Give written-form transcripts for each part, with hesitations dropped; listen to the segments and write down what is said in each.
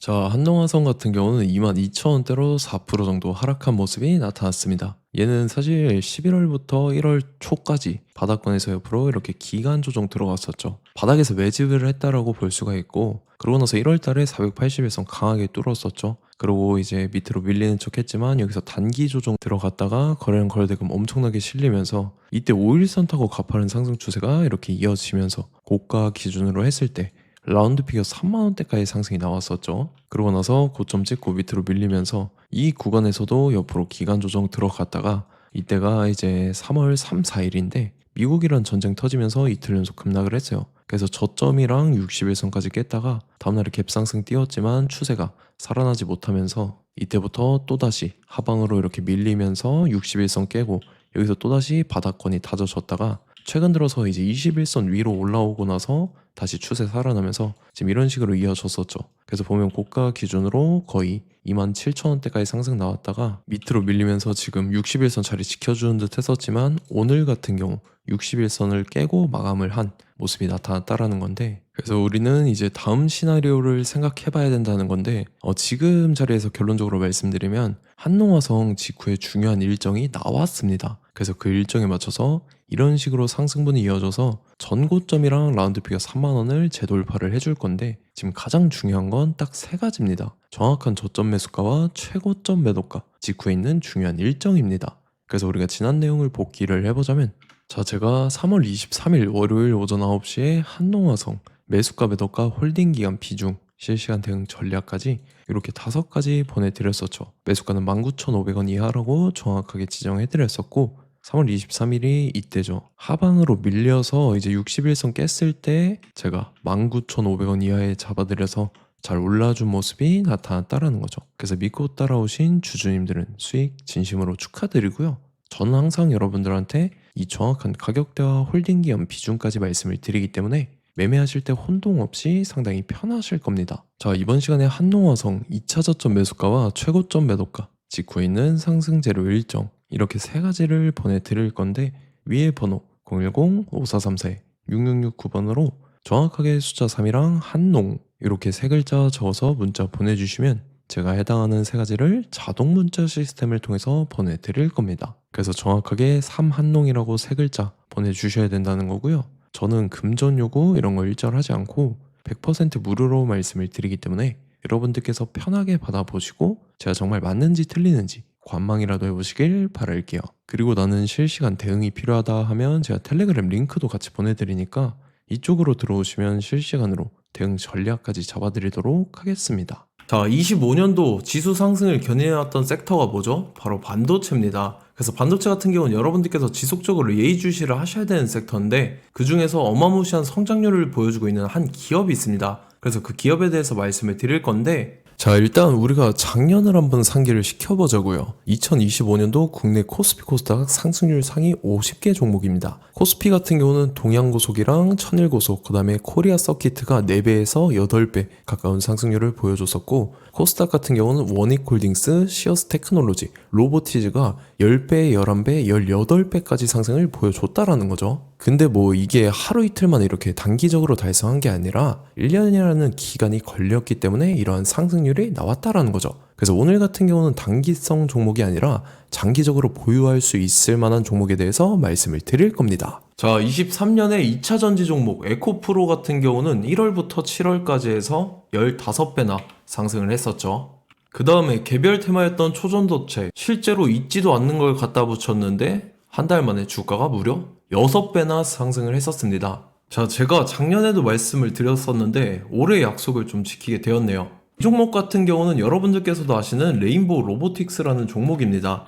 자, 한농화성 같은 경우는 22,000원대로 4% 정도 하락한 모습이 나타났습니다. 얘는 사실 11월부터 1월 초까지 바닥권에서 옆으로 이렇게 기간 조정 들어갔었죠. 바닥에서 매집을 했다라고 볼 수가 있고, 그러고 나서 1월 달에 480일선 강하게 뚫었었죠. 그리고 이제 밑으로 밀리는 척 했지만 여기서 단기 조정 들어갔다가 거래량 거래대금 엄청나게 실리면서 이때 5일선 타고 가파른 상승 추세가 이렇게 이어지면서 고가 기준으로 했을 때 라운드 피겨 3만원대까지 상승이 나왔었죠. 그러고 나서 고점 찍고 밑으로 밀리면서 이 구간에서도 옆으로 기간 조정 들어갔다가 이때가 이제 3월 3, 4일인데 미국이란 전쟁 터지면서 이틀 연속 급락을 했어요. 그래서 저점이랑 60일선까지 깼다가 다음날에 갭상승 띄웠지만 추세가 살아나지 못하면서 이때부터 또다시 하방으로 이렇게 밀리면서 60일선 깨고 여기서 또다시 바닥권이 다져졌다가 최근 들어서 이제 21선 위로 올라오고 나서 다시 추세 살아나면서 지금 이런 식으로 이어졌었죠. 그래서 보면 고가 기준으로 거의 27,000원대까지 상승 나왔다가 밑으로 밀리면서 지금 61선 자리 지켜주는 듯 했었지만 오늘 같은 경우 61선을 깨고 마감을 한 모습이 나타났다라는 건데, 그래서 우리는 이제 다음 시나리오를 생각해 봐야 된다는 건데, 지금 자리에서 결론적으로 말씀드리면 한농화성 직후에 중요한 일정이 나왔습니다. 그래서 그 일정에 맞춰서 이런 식으로 상승분이 이어져서 전고점이랑 라운드 피겨 3만원을 재돌파를 해줄 건데, 지금 가장 중요한 건 딱 세 가지입니다. 정확한 저점 매수가와 최고점 매도가, 직후에 있는 중요한 일정입니다. 그래서 우리가 지난 내용을 복기를 해보자면, 자, 제가 3월 23일 월요일 오전 9시에 한농화성 매수가 매도가 홀딩 기간 비중 실시간 대응 전략까지 이렇게 5가지 보내드렸었죠. 매수가는 19,500원 이하라고 정확하게 지정해드렸었고, 3월 23일이 이때죠. 하방으로 밀려서 이제 61선 깼을 때 제가 19,500원 이하에 잡아드려서 잘 올라준 모습이 나타났다라는 거죠. 그래서 믿고 따라오신 주주님들은 수익 진심으로 축하드리고요. 저는 항상 여러분들한테 이 정확한 가격대와 홀딩 기간 비중까지 말씀을 드리기 때문에 매매하실 때 혼동 없이 상당히 편하실 겁니다. 자, 이번 시간에 한농화성 2차 저점 매수가와 최고점 매도가, 직후에 있는 상승 재료 일정, 이렇게 세 가지를 보내드릴 건데, 위에 번호 010-5434-6669번으로 정확하게 숫자 3이랑 한농 이렇게 세 글자 적어서 문자 보내주시면 제가 해당하는 세 가지를 자동 문자 시스템을 통해서 보내드릴 겁니다. 그래서 정확하게 3한농이라고 세 글자 보내주셔야 된다는 거고요. 저는 금전 요구 이런 거 일절하지 않고 100% 무료로 말씀을 드리기 때문에 여러분들께서 편하게 받아보시고 제가 정말 맞는지 틀리는지 관망이라도 해보시길 바랄게요. 그리고 나는 실시간 대응이 필요하다 하면 제가 텔레그램 링크도 같이 보내드리니까 이쪽으로 들어오시면 실시간으로 대응 전략까지 잡아드리도록 하겠습니다. 자, 25년도 지수 상승을 견인해왔던 섹터가 뭐죠? 바로 반도체입니다. 그래서 반도체 같은 경우는 여러분들께서 지속적으로 예의주시를 하셔야 되는 섹터인데, 그 중에서 어마무시한 성장률을 보여주고 있는 한 기업이 있습니다. 그래서 그 기업에 대해서 말씀을 드릴 건데, 자, 일단 우리가 작년을 한번 상기를 시켜보자고요. 2025년도 국내 코스피 코스닥 상승률 상위 50개 종목입니다. 코스피 같은 경우는 동양고속이랑 천일고속, 그 다음에 코리아 서키트가 4배에서 8배 가까운 상승률을 보여줬었고, 코스닥 같은 경우는 원익홀딩스, 시어스 테크놀로지, 로보티즈가 10배, 11배, 18배까지 상승을 보여줬다라는 거죠. 근데 뭐 이게 하루 이틀만 이렇게 단기적으로 달성한 게 아니라 1년이라는 기간이 걸렸기 때문에 이러한 상승률이 나왔다라는 거죠. 그래서 오늘 같은 경우는 단기성 종목이 아니라 장기적으로 보유할 수 있을 만한 종목에 대해서 말씀을 드릴 겁니다. 자, 23년에 2차 전지 종목 에코프로 같은 경우는 1월부터 7월까지 해서 15배나 상승을 했었죠. 그 다음에 개별 테마였던 초전도체, 실제로 있지도 않는 걸 갖다 붙였는데 한 달 만에 주가가 무려 6배나 상승을 했었습니다. 자, 제가 작년에도 말씀을 드렸었는데 올해 약속을 좀 지키게 되었네요. 이 종목 같은 경우는 여러분들께서도 아시는 레인보우 로보틱스라는 종목입니다.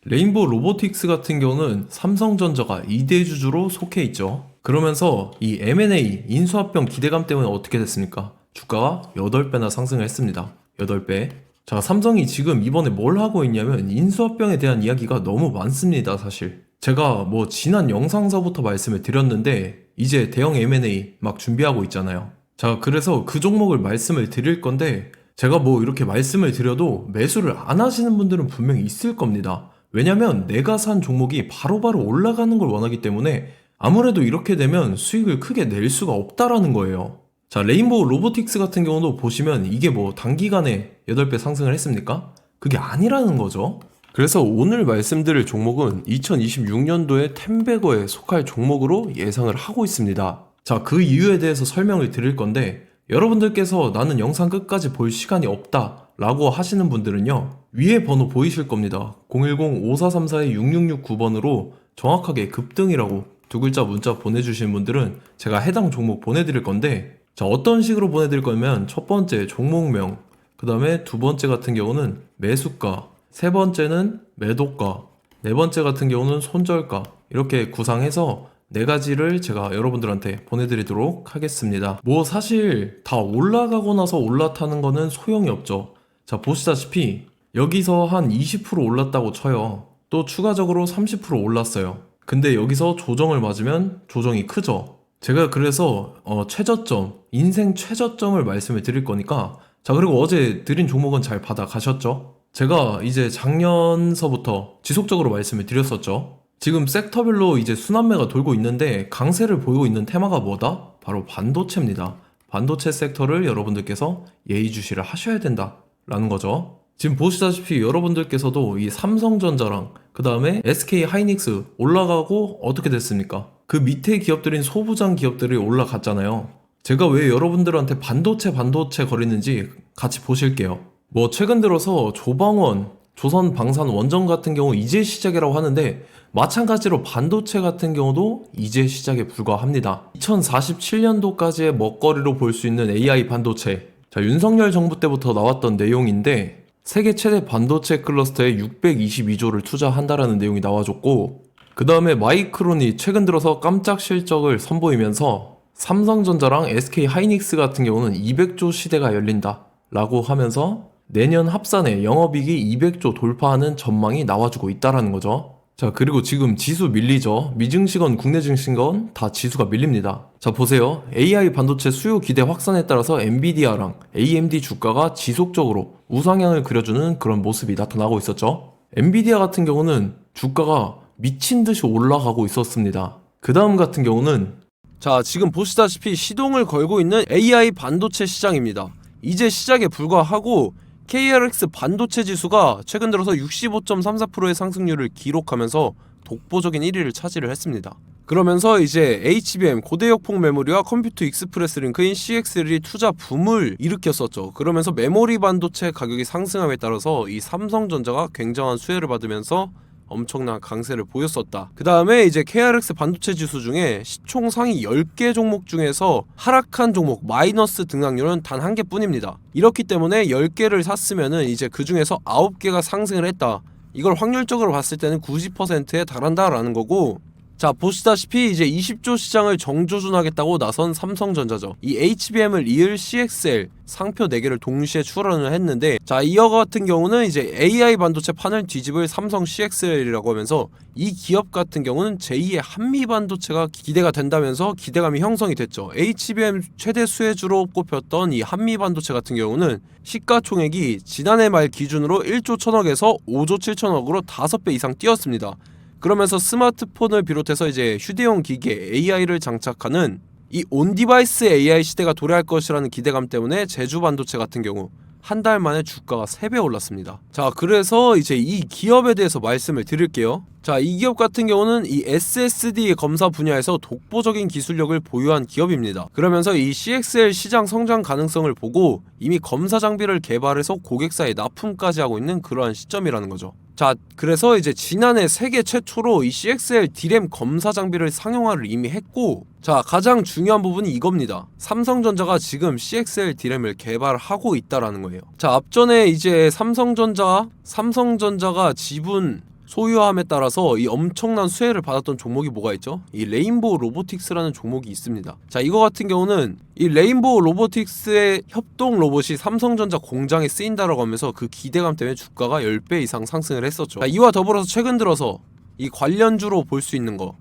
레인보우 로보틱스 같은 경우는 삼성전자가 2대 주주로 속해 있죠. 그러면서 이 M&A 인수합병 기대감 때문에 어떻게 됐습니까? 주가가 8배나 상승을 했습니다. 8배. 자, 삼성이 지금 이번에 뭘 하고 있냐면 인수합병에 대한 이야기가 너무 많습니다, 사실. 제가 뭐 지난 영상서부터 말씀을 드렸는데 이제 대형 M&A 막 준비하고 있잖아요. 자, 그래서 그 종목을 말씀을 드릴 건데, 제가 뭐 이렇게 말씀을 드려도 매수를 안 하시는 분들은 분명히 있을 겁니다. 왜냐면 내가 산 종목이 바로바로 올라가는 걸 원하기 때문에 아무래도 이렇게 되면 수익을 크게 낼 수가 없다라는 거예요. 자, 레인보우 로보틱스 같은 경우도 보시면 이게 뭐 단기간에 8배 상승을 했습니까? 그게 아니라는 거죠. 그래서 오늘 말씀드릴 종목은 2026년도에 텐베거에 속할 종목으로 예상을 하고 있습니다. 자, 그 이유에 대해서 설명을 드릴 건데, 여러분들께서 나는 영상 끝까지 볼 시간이 없다 라고 하시는 분들은요, 위에 번호 보이실 겁니다. 010-5434-6669번으로 정확하게 급등이라고 두 글자 문자 보내주신 분들은 제가 해당 종목 보내드릴 건데, 자, 어떤 식으로 보내드릴 거냐면 첫 번째 종목명, 그 다음에 두 번째 같은 경우는 매수가, 세 번째는 매도가, 네 번째 같은 경우는 손절가, 이렇게 구상해서 네 가지를 제가 여러분들한테 보내드리도록 하겠습니다. 뭐 사실 다 올라가고 나서 올라타는 거는 소용이 없죠. 자, 보시다시피 여기서 한 20% 올랐다고 쳐요. 또 추가적으로 30% 올랐어요. 근데 여기서 조정을 맞으면 조정이 크죠. 제가 그래서 최저점, 인생 최저점을 말씀을 드릴 거니까, 자, 그리고 어제 드린 종목은 잘 받아가셨죠? 제가 이제 작년서부터 지속적으로 말씀을 드렸었죠. 지금 섹터별로 이제 순환매가 돌고 있는데 강세를 보이고 있는 테마가 뭐다? 바로 반도체입니다. 반도체 섹터를 여러분들께서 예의주시를 하셔야 된다라는 거죠. 지금 보시다시피 여러분들께서도 이 삼성전자랑 그 다음에 SK 하이닉스 올라가고 어떻게 됐습니까? 그 밑에 기업들인 소부장 기업들이 올라갔잖아요. 제가 왜 여러분들한테 반도체 거리는지 같이 보실게요. 뭐 최근 들어서 조방원, 조선방산 원전 같은 경우 이제 시작이라고 하는데, 마찬가지로 반도체 같은 경우도 이제 시작에 불과합니다. 2047년도까지의 먹거리로 볼 수 있는 AI 반도체. 자, 윤석열 정부 때부터 나왔던 내용인데, 세계 최대 반도체 클러스터에 622조를 투자한다라는 내용이 나와줬고, 그 다음에 마이크론이 최근 들어서 깜짝 실적을 선보이면서 삼성전자랑 SK 하이닉스 같은 경우는 200조 시대가 열린다 라고 하면서 내년 합산에 영업이익이 200조 돌파하는 전망이 나와주고 있다라는 거죠. 자, 그리고 지금 지수 밀리죠. 미증시건 국내 증시건 다 지수가 밀립니다. 자, 보세요. AI 반도체 수요 기대 확산에 따라서 엔비디아랑 AMD 주가가 지속적으로 우상향을 그려주는 그런 모습이 나타나고 있었죠. 엔비디아 같은 경우는 주가가 미친 듯이 올라가고 있었습니다. 그 다음 같은 경우는, 자, 지금 보시다시피 시동을 걸고 있는 AI 반도체 시장입니다. 이제 시작에 불과하고 KRX 반도체 지수가 최근 들어서 65.34%의 상승률을 기록하면서 독보적인 1위를 차지를 했습니다. 그러면서 이제 HBM 고대역폭 메모리와 컴퓨터 익스프레스 링크인 CXL이 투자 붐을 일으켰었죠. 그러면서 메모리 반도체 가격이 상승함에 따라서 이 삼성전자가 굉장한 수혜를 받으면서 엄청난 강세를 보였었다. 그 다음에 이제 KRX 반도체 지수 중에 시총 상위 10개 종목 중에서 하락한 종목 마이너스 등락률은 단 1개뿐입니다. 이렇기 때문에 10개를 샀으면은 이제 그 중에서 9개가 상승을 했다. 이걸 확률적으로 봤을 때는 90%에 달한다라는 거고, 자, 보시다시피 이제 20조 시장을 정조준하겠다고 나선 삼성전자죠. 이 HBM을 이을 CXL 상표 4개를 동시에 출원을 했는데, 자, 이어 같은 경우는 이제 AI 반도체 판을 뒤집을 삼성 CXL이라고 하면서 이 기업 같은 경우는 제2의 한미 반도체가 기대가 된다면서 기대감이 형성이 됐죠. HBM 최대 수혜주로 꼽혔던 이 한미 반도체 같은 경우는 시가총액이 지난해 말 기준으로 1조 1000억에서 5조 7천억으로 5배 이상 뛰었습니다. 그러면서 스마트폰을 비롯해서 이제 휴대용 기기에 AI를 장착하는 이 온디바이스 AI 시대가 도래할 것이라는 기대감 때문에 제주 반도체 같은 경우 한 달 만에 주가가 3배 올랐습니다. 자, 그래서 이제 이 기업에 대해서 말씀을 드릴게요. 자, 이 기업 같은 경우는 이 SSD 검사 분야에서 독보적인 기술력을 보유한 기업입니다. 그러면서 이 CXL 시장 성장 가능성을 보고 이미 검사 장비를 개발해서 고객사에 납품까지 하고 있는 그러한 시점이라는 거죠. 자, 그래서 이제 지난해 세계 최초로 이 CXL D램 검사 장비를 상용화를 이미 했고, 자, 가장 중요한 부분이 이겁니다. 삼성전자가 지금 CXL D램을 개발하고 있다라는 거예요. 자, 앞전에 이제 삼성전자가 지분 소유함에 따라서 이 엄청난 수혜를 받았던 종목이 뭐가 있죠? 이 레인보우 로보틱스라는 종목이 있습니다. 자, 이거 같은 경우는 이 레인보우 로보틱스의 협동 로봇이 삼성전자 공장에 쓰인다라고 하면서 그 기대감 때문에 주가가 10배 이상 상승을 했었죠. 자, 이와 더불어서 최근 들어서 이 관련주로 볼 수 있는 거,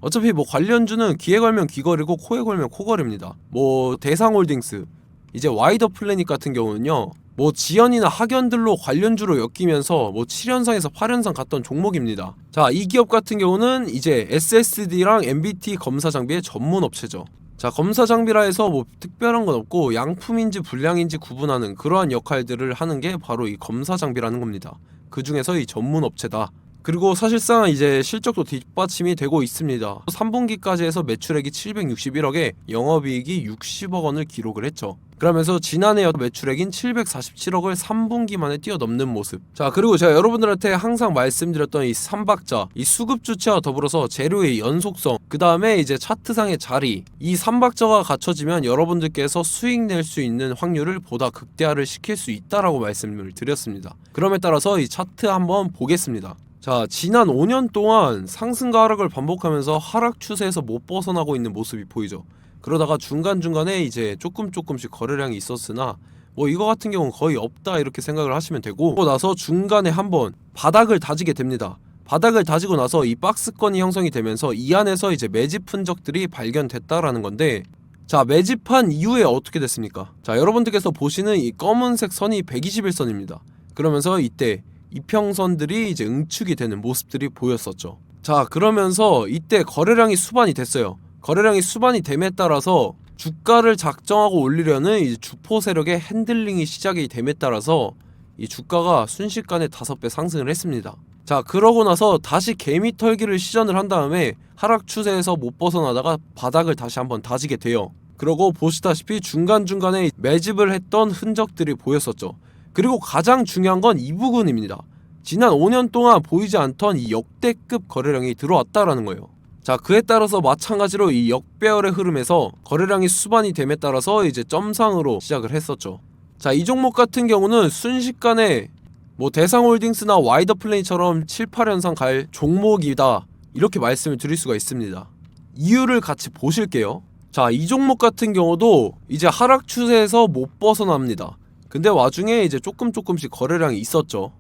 어차피 뭐 관련주는 귀에 걸면 귀걸이고 코에 걸면 코걸입니다. 뭐 대상홀딩스, 이제 와이더 플래닛 같은 경우는요, 뭐 지연이나 학연들로 관련주로 엮이면서 뭐 7연상에서 8연상 갔던 종목입니다. 자, 이 기업 같은 경우는 이제 SSD랑 MBT 검사 장비의 전문 업체죠. 자, 자, 검사 장비라 해서 뭐 특별한 건 없고 양품인지 불량인지 구분하는 그러한 역할들을 하는 게 바로 이 검사 장비라는 겁니다. 그 중에서 이 전문 업체다. 그리고 사실상 이제 실적도 뒷받침이 되고 있습니다. 3분기까지 해서 매출액이 761억에 영업이익이 60억 원을 기록을 했죠. 그러면서 지난해 매출액인 747억을 3분기 만에 뛰어넘는 모습. 자, 그리고 제가 여러분들한테 항상 말씀드렸던 이 3박자, 이 수급 주체와 더불어서 재료의 연속성, 그 다음에 이제 차트상의 자리, 이 3박자가 갖춰지면 여러분들께서 수익 낼 수 있는 확률을 보다 극대화를 시킬 수 있다라고 말씀을 드렸습니다. 그럼에 따라서 이 차트 한번 보겠습니다. 자, 지난 5년 동안 상승과 하락을 반복하면서 하락 추세에서 못 벗어나고 있는 모습이 보이죠. 그러다가 중간중간에 이제 조금씩 거래량이 있었으나 뭐 이거 같은 경우는 거의 없다 이렇게 생각을 하시면 되고, 그러고 나서 중간에 한번 바닥을 다지게 됩니다. 바닥을 다지고 나서 이 박스권이 형성이 되면서 이 안에서 이제 매집 흔적들이 발견됐다라는 건데, 자, 매집한 이후에 어떻게 됐습니까? 자, 여러분들께서 보시는 이 검은색 선이 121선입니다. 그러면서 이때 이평선들이 이제 응축이 되는 모습들이 보였었죠. 자, 그러면서 이때 거래량이 수반이 됐어요. 거래량이 수반이 됨에 따라서 주가를 작정하고 올리려는 이 주포 세력의 핸들링이 시작이 됨에 따라서 이 주가가 순식간에 5배 상승을 했습니다. 자, 그러고 나서 다시 개미 털기를 시전을 한 다음에 하락 추세에서 못 벗어나다가 바닥을 다시 한번 다지게 돼요. 그러고 보시다시피 중간중간에 매집을 했던 흔적들이 보였었죠. 그리고 가장 중요한 건 이 부분입니다. 지난 5년 동안 보이지 않던 이 역대급 거래량이 들어왔다라는 거예요. 자, 그에 따라서 마찬가지로 이 역배열의 흐름에서 거래량이 수반이 됨에 따라서 이제 점상으로 시작을 했었죠. 자, 이 종목 같은 경우는 순식간에 뭐 대상홀딩스나 와이더플레이처럼 7, 8연상 갈 종목이다 이렇게 말씀을 드릴 수가 있습니다. 이유를 같이 보실게요. 자, 이 종목 같은 경우도 이제 하락 추세에서 못 벗어납니다. 근데 와중에 이제 조금씩 거래량이 있었죠.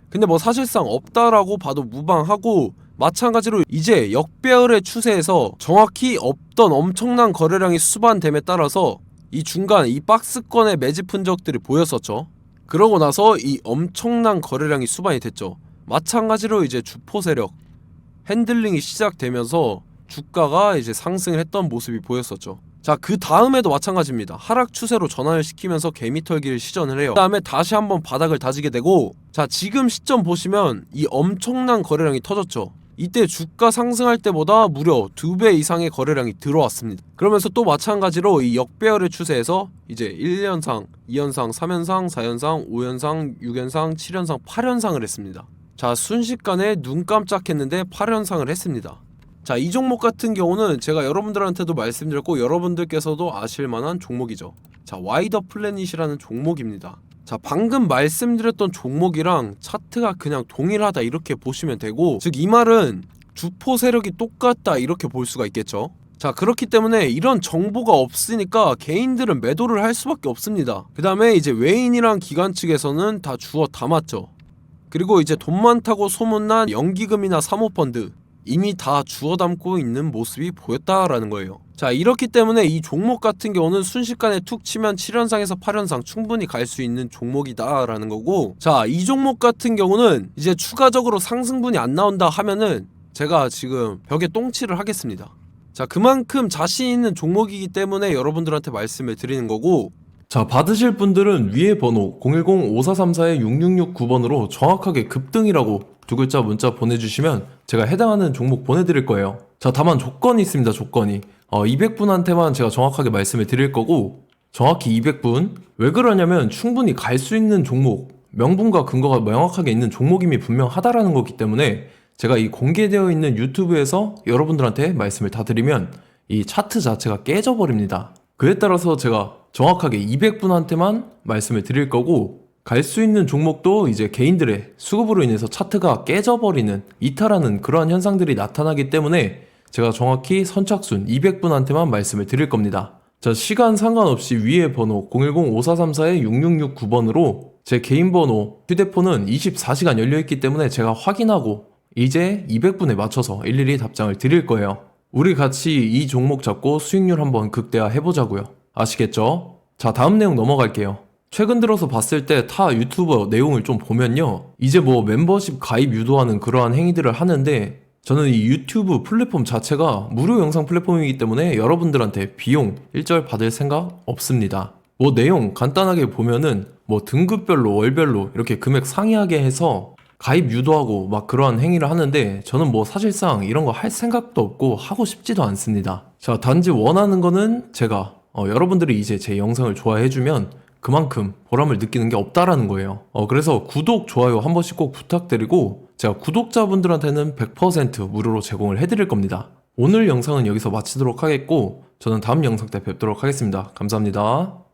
근데 뭐 사실상 없다라고 봐도 무방하고, 마찬가지로 이제 역배열의 추세에서 정확히 없던 엄청난 거래량이 수반됨에 따라서 이 중간 이 박스권의 매집 흔적들이 보였었죠. 그러고 나서 이 엄청난 거래량이 수반이 됐죠. 마찬가지로 이제 주포 세력 핸들링이 시작되면서 주가가 이제 상승을 했던 모습이 보였었죠. 자, 그 다음에도 마찬가지입니다. 하락 추세로 전환을 시키면서 개미털기를 시전을 해요. 그 다음에 다시 한번 바닥을 다지게 되고, 자, 지금 시점 보시면 이 엄청난 거래량이 터졌죠. 이때 주가 상승할 때보다 무려 2배 이상의 거래량이 들어왔습니다. 그러면서 또 마찬가지로 이 역배열의 추세에서 이제 1연상, 2연상, 3연상, 4연상, 5연상, 6연상, 7연상, 8연상을 했습니다. 자, 순식간에 눈 깜짝했는데 8연상을 했습니다. 자, 이 종목 같은 경우는 제가 여러분들한테도 말씀드렸고 여러분들께서도 아실만한 종목이죠. 자, 와이더 플래닛이라는 종목입니다. 자, 방금 말씀드렸던 종목이랑 차트가 그냥 동일하다 이렇게 보시면 되고, 즉 이 말은 주포 세력이 똑같다 이렇게 볼 수가 있겠죠. 자, 그렇기 때문에 이런 정보가 없으니까 개인들은 매도를 할 수밖에 없습니다. 그 다음에 이제 외인이랑 기관 측에서는 다 주워 담았죠. 그리고 이제 돈 많다고 소문난 연기금이나 사모펀드 이미 다 주워 담고 있는 모습이 보였다라는 거예요. 자, 이렇기 때문에 이 종목 같은 경우는 순식간에 툭 치면 7연상에서 8연상 충분히 갈 수 있는 종목이다 라는 거고, 자, 이 종목 같은 경우는 이제 추가적으로 상승분이 안 나온다 하면은 제가 지금 벽에 똥칠을 하겠습니다. 자, 그만큼 자신 있는 종목이기 때문에 여러분들한테 말씀을 드리는 거고, 자, 받으실 분들은 위에 번호 010-5434-6669번으로 정확하게 급등이라고 두 글자 문자 보내주시면 제가 해당하는 종목 보내드릴 거예요. 자, 다만 조건이 있습니다. 조건이 200분한테만 제가 정확하게 말씀을 드릴 거고, 정확히 200분. 왜 그러냐면 충분히 갈 수 있는 종목, 명분과 근거가 명확하게 있는 종목임이 분명하다라는 거기 때문에 제가 이 공개되어 있는 유튜브에서 여러분들한테 말씀을 다 드리면 이 차트 자체가 깨져버립니다. 그에 따라서 제가 정확하게 200분한테만 말씀을 드릴 거고, 갈 수 있는 종목도 이제 개인들의 수급으로 인해서 차트가 깨져버리는, 이탈하는 그러한 현상들이 나타나기 때문에 제가 정확히 선착순 200분한테만 말씀을 드릴 겁니다. 자, 시간 상관없이 위에 번호 010-5434-6669번으로 제 개인 번호, 휴대폰은 24시간 열려있기 때문에 제가 확인하고 이제 200분에 맞춰서 일일이 답장을 드릴 거예요. 우리 같이 이 종목 잡고 수익률 한번 극대화 해보자고요. 아시겠죠? 자, 다음 내용 넘어갈게요. 최근 들어서 봤을 때 타 유튜버 내용을 좀 보면요, 이제 뭐 멤버십 가입 유도하는 그러한 행위들을 하는데, 저는 이 유튜브 플랫폼 자체가 무료 영상 플랫폼이기 때문에 여러분들한테 비용 일절 받을 생각 없습니다. 뭐 내용 간단하게 보면은 뭐 등급별로 월별로 이렇게 금액 상이하게 해서 가입 유도하고 막 그러한 행위를 하는데 저는 뭐 사실상 이런 거 할 생각도 없고 하고 싶지도 않습니다. 자, 단지 원하는 거는 제가 여러분들이 이제 제 영상을 좋아해주면 그만큼 보람을 느끼는 게 없다라는 거예요. 그래서 구독, 좋아요 한 번씩 꼭 부탁드리고 제가 구독자분들한테는 100% 무료로 제공을 해드릴 겁니다. 오늘 영상은 여기서 마치도록 하겠고 저는 다음 영상 때 뵙도록 하겠습니다. 감사합니다.